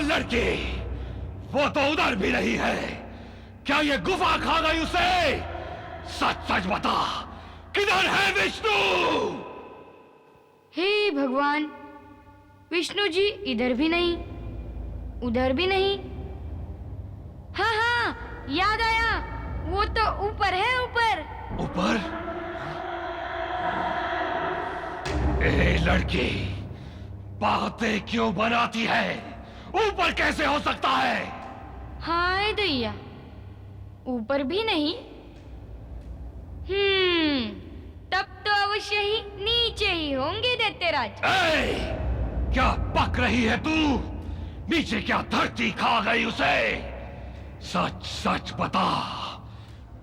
लड़की, वो तो उधर भी नहीं है। क्या ये गुफा खा गई उसे? सच सच बता, किधर है विष्णु? हे भगवान, विष्णु जी इधर भी नहीं, उधर भी नहीं। हाँ हाँ, याद आया, वो तो ऊपर है, ऊपर। ऊपर? ए लड़की, बातें क्यों बनाती है? ऊपर कैसे हो सकता है? हाय दैया, ऊपर भी नहीं। तब तो अवश्य ही नीचे ही होंगे दैत्यराज। क्या पक रही है तू? नीचे क्या धरती खा गई उसे? सच सच बता,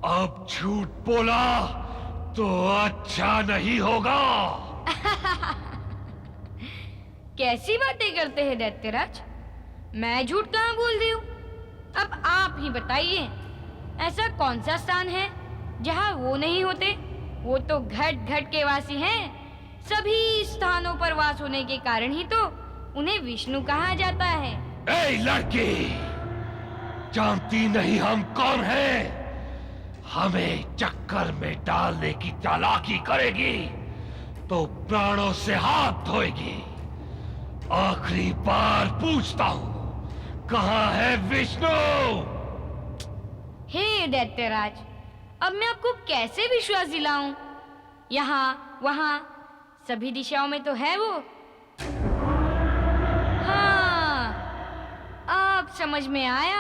अब झूठ बोला तो अच्छा नहीं होगा। कैसी बातें करते हैं दैत्यराज? मैं झूठ कहाँ बोल दी हूँ? अब आप ही बताइए, ऐसा कौन सा स्थान है जहाँ वो नहीं होते? वो तो घट घट के वासी हैं। सभी स्थानों पर वास होने के कारण ही तो उन्हें विष्णु कहा जाता है। ए लड़की, जानती नहीं हम कौन हैं? हमें चक्कर में डालने की चालाकी करेगी तो प्राणों से हाथ धोएगी। आखिरी बार पूछता हूँ, कहाँ है विष्णु? हे दैत्यराज, अब मैं आपको कैसे विश्वास दिलाऊं? यहाँ वहाँ सभी दिशाओं में तो है वो। हाँ, अब समझ में आया।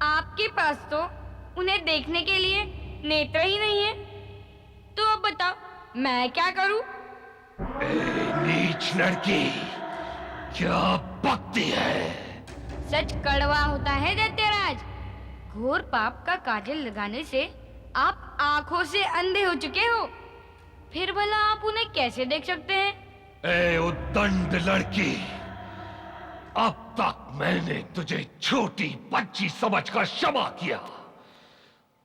आपके पास तो उन्हें देखने के लिए नेत्र ही नहीं है। तो अब बताओ, मैं क्या करूं? नीच लड़की, क्या बकती है? सच कड़वा होता है दैत्यराज। घोर पाप का काजल लगाने से आप आंखों से अंधे हो चुके हो, फिर भला आप उन्हें कैसे देख सकते हैं? ए उद्दंड लड़की, अब तक मैंने तुझे छोटी बच्ची समझकर क्षमा किया,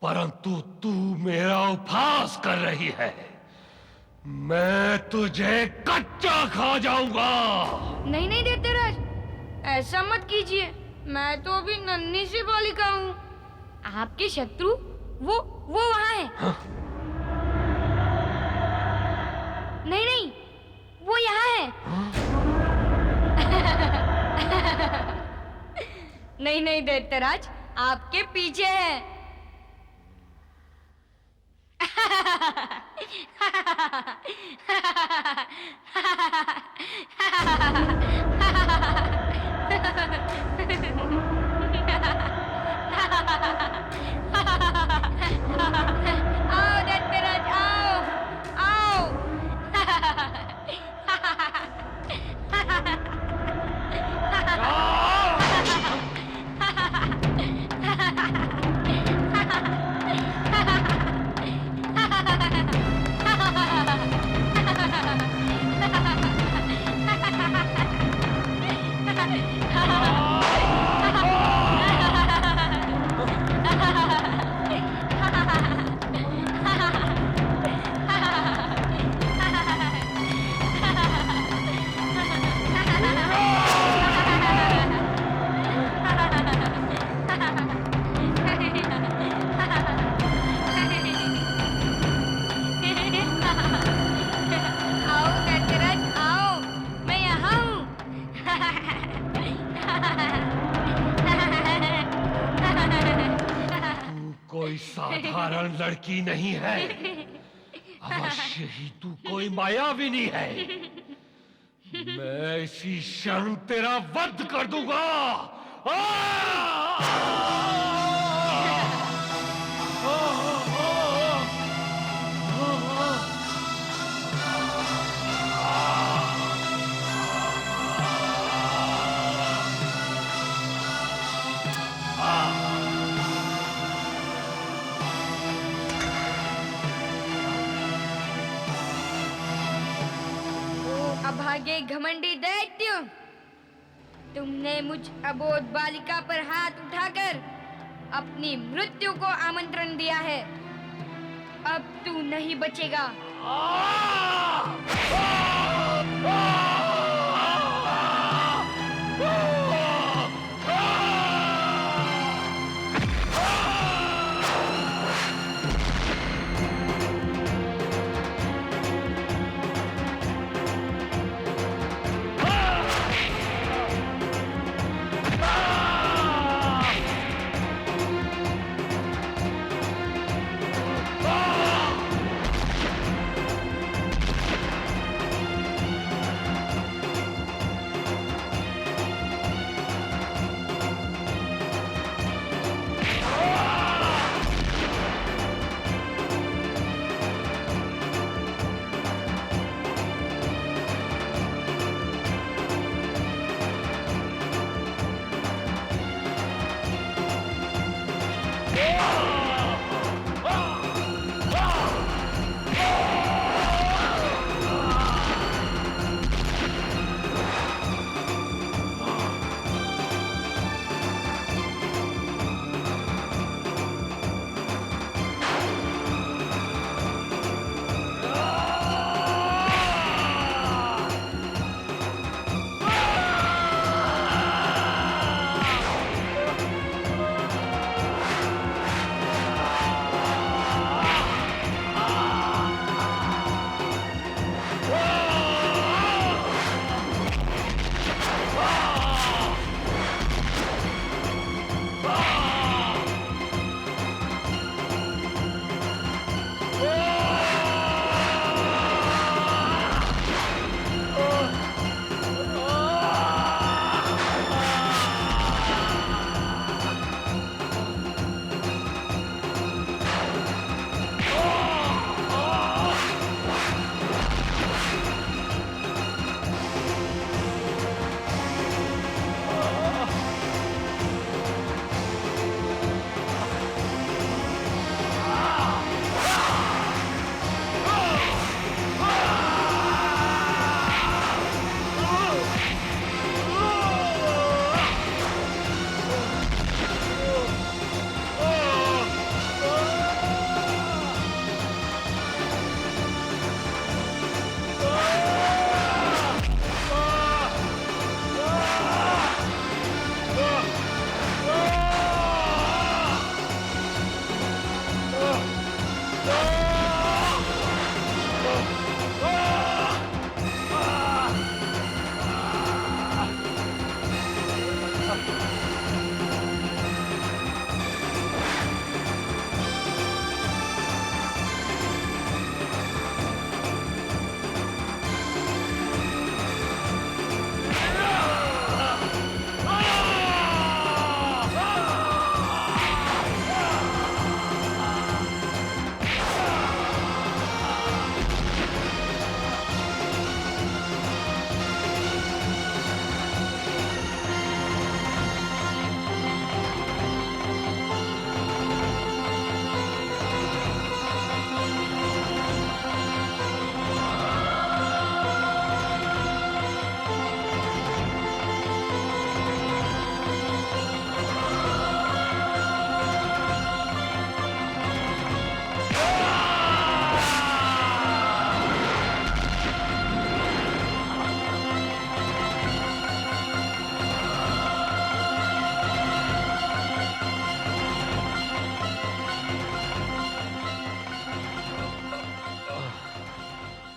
परंतु तू मेरा उपहास कर रही है। मैं तुझे कच्चा खा जाऊंगा। नहीं नहीं दैत्यराज, ऐसा मत कीजिए। मैं तो अभी नन्ही सी बालिका हूँ। आपके शत्रु वो वहाँ है। हाँ? नहीं नहीं, वो यहाँ है। हाँ? नहीं नहीं दैत्यराज, आपके पीछे है। आओ दैत्यराज, आओ आओ। कोई साधारण लड़की नहीं है, अवश्य ही तू कोई मायाविनी है। मैं इसी क्षण तेरा वध कर दूंगा। आ! अभागे घमंडी दैत्य, तुमने मुझ अबोध बालिका पर हाथ उठाकर अपनी मृत्यु को आमंत्रण दिया है। अब तू नहीं बचेगा।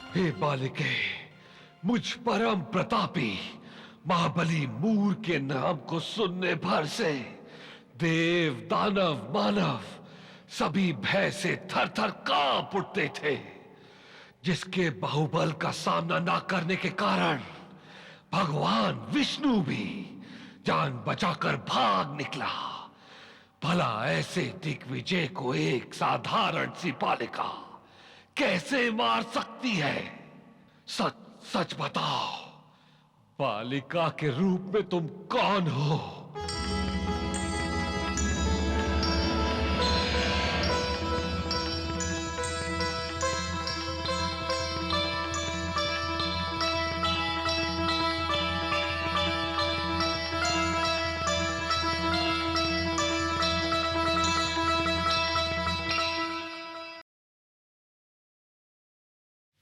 हे बालिके, मुझ परम प्रतापी महाबली मूर के नाम को सुनने भर से देव, दानव, मानव सभी भय से थर थर कांप उठते थे, जिसके बाहुबल का सामना ना करने के कारण भगवान विष्णु भी जान बचाकर भाग निकला। भला ऐसे दिग्विजय को एक साधारण सी बालिका कैसे मार सकती है? सच सच बताओ, बालिका के रूप में तुम कौन हो?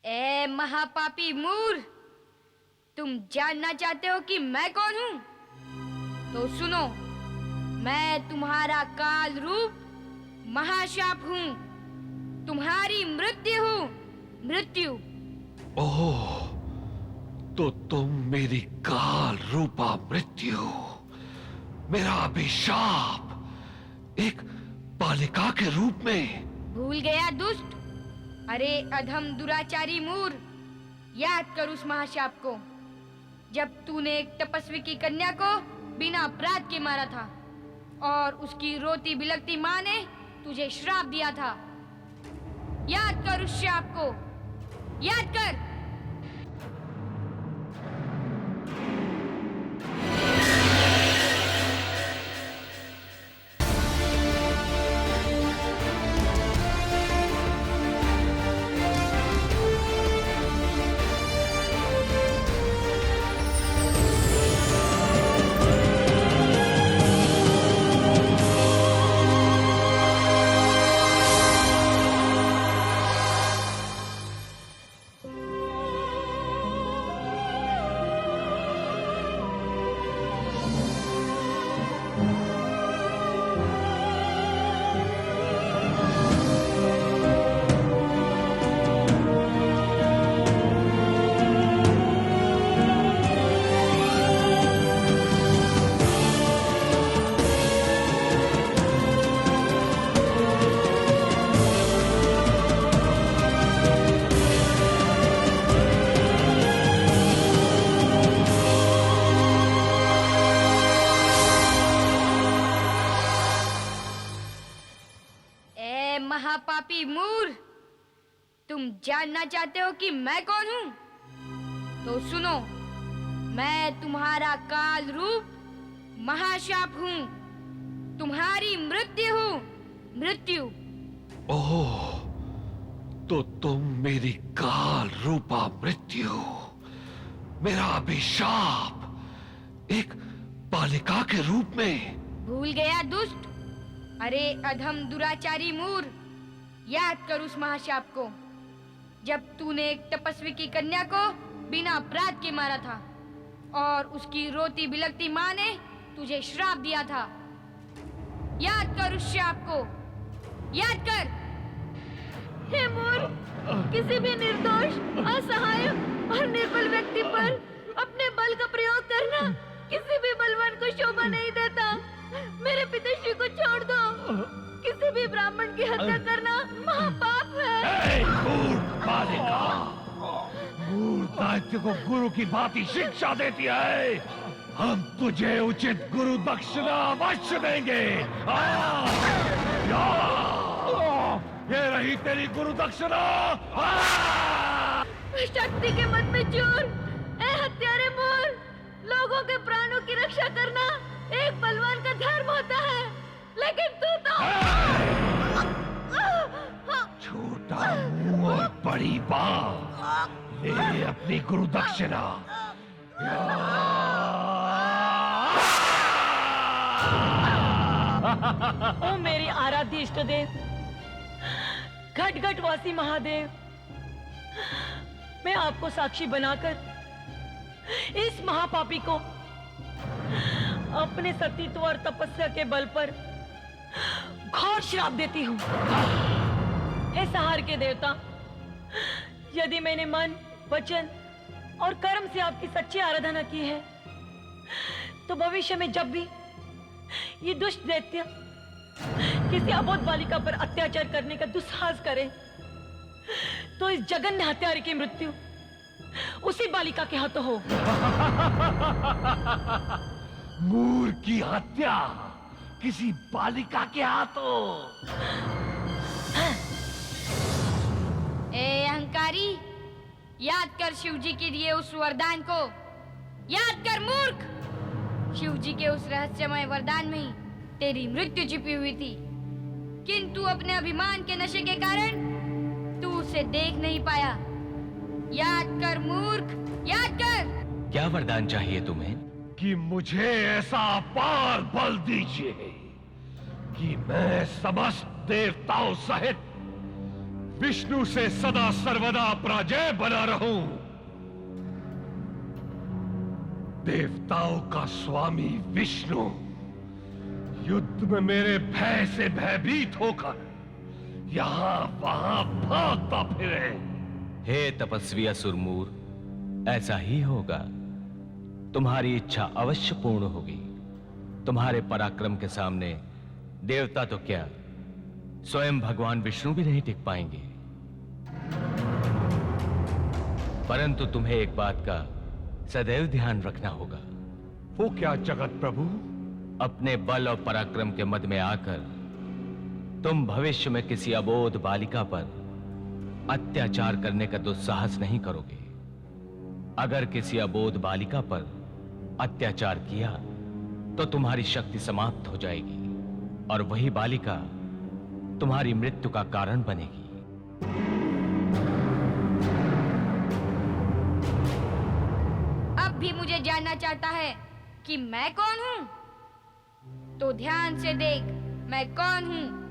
ए महापापी मूर, तुम जानना चाहते हो कि मैं कौन हूं? तो सुनो, मैं तुम्हारा काल रूप महाशाप हूं, तुम्हारी मृत्यु हूं, मृत्यु। ओह, तो तुम मेरी काल रूपा मृत्यु, मेरा अभिशाप, एक बालिका के रूप में। भूल गया दुष्ट? अरे अधम दुराचारी मूर, याद कर उस महाशाप को, जब तूने एक तपस्वी की कन्या को बिना अपराध के मारा था और उसकी रोती बिलखती माँ ने तुझे श्राप दिया था। याद कर उस श्राप को, याद कर। महापापी मूर, तुम जानना चाहते हो कि मैं कौन हूं? तो सुनो, मैं तुम्हारा काल रूप महाशाप हूं, तुम्हारी मृत्यु हूं, मृत्यु। ओह, तो तुम मेरी काल रूपा मृत्यु, मेरा अभिशाप, एक बालिका के रूप में। भूल गया दुष्ट? अरे अधम दुराचारी मूर, याद कर उस महाशाप को, जब तूने एक तपस्वी की कन्या को बिना अपराध के मारा था और उसकी रोती बिलखती माँ ने तुझे श्राप दिया था। याद कर उस श्राप को, याद कर। हे मूर, किसी भी निर्दोष, असहाय और निर्बल व्यक्ति पर अपने बल का प्रयोग करना किसी भी बलवान को शोभा नहीं देता। मेरे पिताश्री को छोड़ दो। किसी भी ब्राह्मण की हत्या करना महापाप है। मूर्ताइत्य को गुरु की भांति शिक्षा देती है। हम तुझे उचित गुरु दक्षिणा अवश्य देंगे। ये रही तेरी गुरु दक्षिणा। शक्ति के मत में चूर। ए हत्यारे मूर, लोगों के प्राणों की रक्षा करना एक बलवान का धर्म होता है, लेकिन तू तो छोटा मुंह और बड़ी बात, ले अपनी गुरु दक्षिणा। ओ मेरी आराध्य इष्ट देव, घट घट वासी महादेव, मैं आपको साक्षी बनाकर इस महापापी को अपने सतीत्व और तपस्या के बल पर घोर श्राप देती हूँ। हे सहार के देवता, यदि मैंने मन, वचन और कर्म से आपकी सच्ची आराधना की है, तो भविष्य में जब भी ये दुष्ट दैत्य किसी अबोध बालिका पर अत्याचार करने का दुस्साहस करे, तो इस जघन्य हत्यारे की मृत्यु उसी बालिका के हाथों हो। मूर की हत्या किसी बालिका के हाथों? ए अहंकारी, याद कर शिव जी के दिए उस वरदान को। याद कर मूर्ख, शिव जी के उस रहस्यमय वरदान में ही तेरी मृत्यु छिपी हुई थी, किंतु अपने अभिमान के नशे के कारण तू उसे देख नहीं पाया। याद कर मूर्ख, याद कर। क्या वरदान चाहिए तुम्हें? कि मुझे ऐसा अपार बल दीजिए कि मैं समस्त देवताओं सहित विष्णु से सदा सर्वदा पराजय बना रहूं। देवताओं का स्वामी विष्णु युद्ध में मेरे भय से भयभीत होकर यहां वहां भागता फिरे। हे तपस्वी असुरमूर, ऐसा ही होगा। तुम्हारी इच्छा अवश्य पूर्ण होगी। तुम्हारे पराक्रम के सामने देवता तो क्या, स्वयं भगवान विष्णु भी नहीं टिक पाएंगे। परंतु तुम्हें एक बात का सदैव ध्यान रखना होगा। वो क्या जगत प्रभु? अपने बल और पराक्रम के मद में आकर तुम भविष्य में किसी अबोध बालिका पर अत्याचार करने का दुस्साहस नहीं करोगे। अगर किसी अबोध बालिका पर अत्याचार किया तो तुम्हारी शक्ति समाप्त हो जाएगी और वही बालिका तुम्हारी मृत्यु का कारण बनेगी। अब भी मुझे जानना चाहता है कि मैं कौन हूं? तो ध्यान से देख, मैं कौन हूं।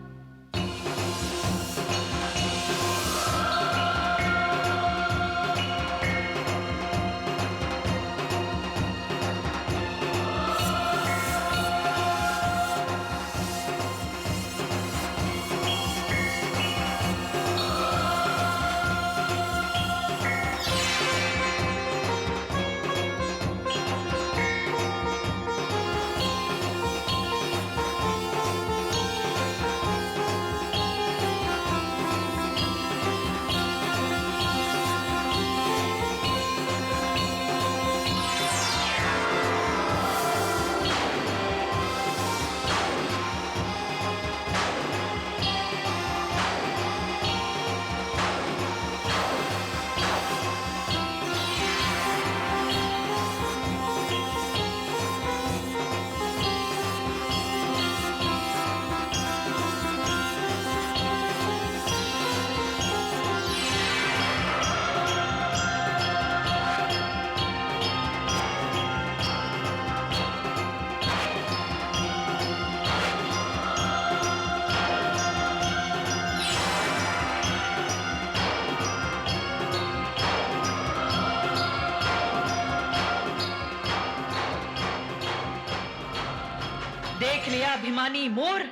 देख लिया अभिमानी मोर,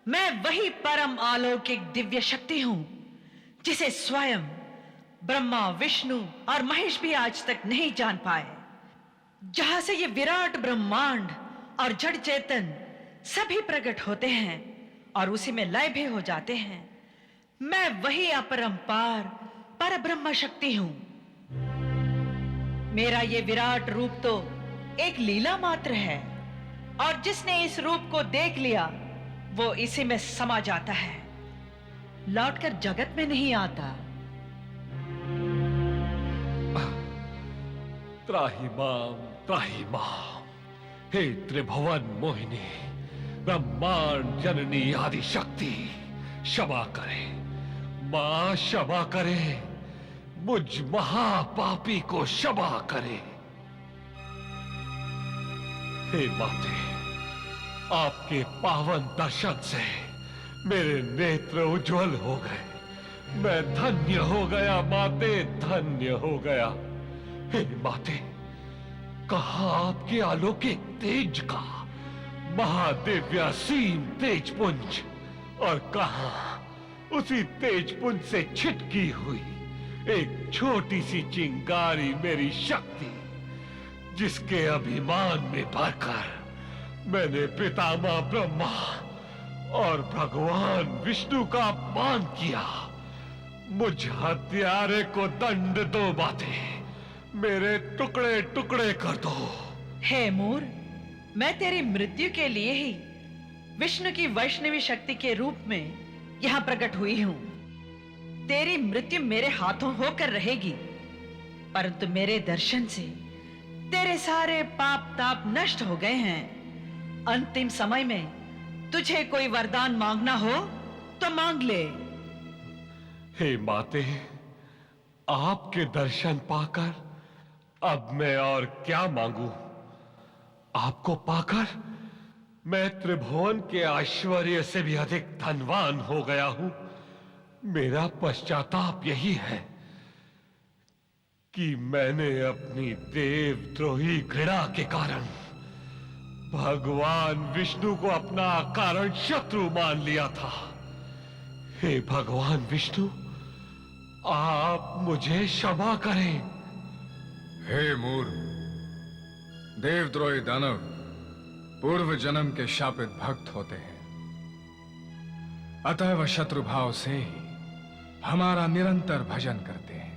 मैं वही परम अलौकिक दिव्य शक्ति हूं जिसे स्वयं ब्रह्मा, विष्णु और महेश भी आज तक नहीं जान पाए। जहां से ये विराट ब्रह्मांड और जड़ चेतन सभी प्रकट होते हैं और उसी में लय भी हो जाते हैं। मैं वही अपरंपार पर ब्रह्म शक्ति हूं। मेरा ये विराट रूप तो एक लीला मात्र है और जिसने इस रूप को देख लिया वो इसी में समा जाता है, लौटकर जगत में नहीं आता। त्राहि माम, हे त्रिभुवन मोहिनी, ब्रह्मांड जननी आदि शक्ति, क्षमा करे मां, क्षमा करे, मुझ महापापी को क्षमा करे। हे माते, आपके पावन दर्शन से मेरे नेत्र उज्जवल हो गए। मैं धन्य हो गया माते, धन्य हो गया। हे माते, कहा आपके अलौकिक तेज का महादिव्य असीम तेजपुंज, और कहा उसी तेजपुंज से छिटकी हुई एक छोटी सी चिंगारी मेरी शक्ति, जिसके अभिमान में भरकर मैंने पितामह ब्रह्मा और भगवान विष्णु का अपमान किया। मुझ हत्यारे को दंड दो माते, मेरे टुकड़े टुकड़े कर दो। हे मूर, मैं तेरी मृत्यु के लिए ही विष्णु की वैष्णवी शक्ति के रूप में यहाँ प्रकट हुई हूँ। तेरी मृत्यु मेरे हाथों होकर रहेगी, परंतु मेरे दर्शन से तेरे सारे पाप ताप नष्ट हो गए हैं। अंतिम समय में तुझे कोई वरदान मांगना हो तो मांग ले। हे माते, आपके दर्शन पाकर अब मैं और क्या मांगू? आपको पाकर मैं त्रिभुवन के ऐश्वर्य से भी अधिक धनवान हो गया हूं। मेरा पश्चाताप यही है कि मैंने अपनी देवद्रोही घृणा के कारण भगवान विष्णु को अपना कारण शत्रु मान लिया था। हे भगवान विष्णु, आप मुझे क्षमा करें। हे मूर, देवद्रोही दानव पूर्व जन्म के शापित भक्त होते हैं, अतः वह शत्रु भाव से ही हमारा निरंतर भजन करते हैं।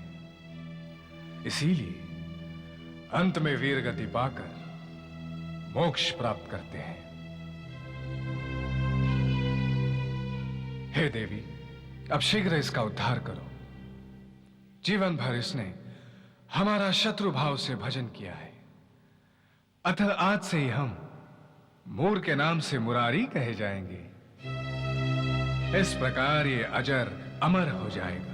इसीलिए अंत में वीर गति पाकर मोक्ष प्राप्त करते हैं। हे देवी, अब शीघ्र इसका उद्धार करो। जीवन भर इसने हमारा शत्रु भाव से भजन किया है, अतः आज से ही हम मूर के नाम से मुरारी कहे जाएंगे। इस प्रकार ये अजर अमर हो जाएगा।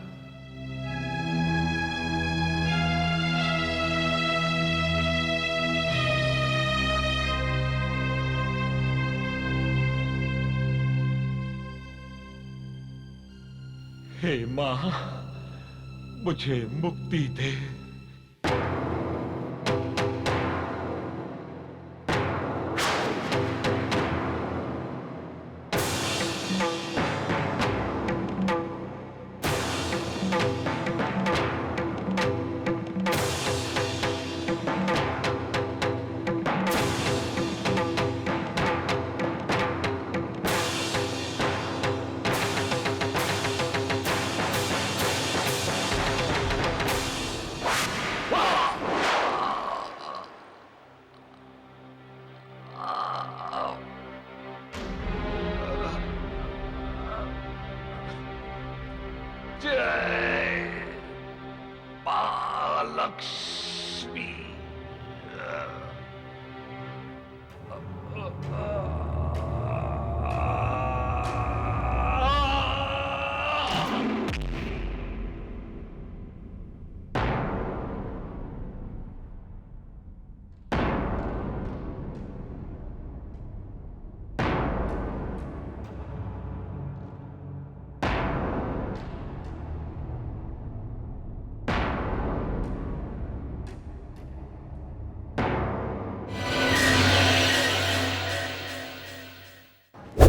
हे मां, मुझे मुक्ति दे। जय महालक्ष्मी।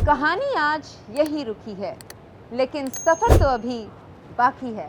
कहानी आज यही रुकी है, लेकिन सफर तो अभी बाकी है।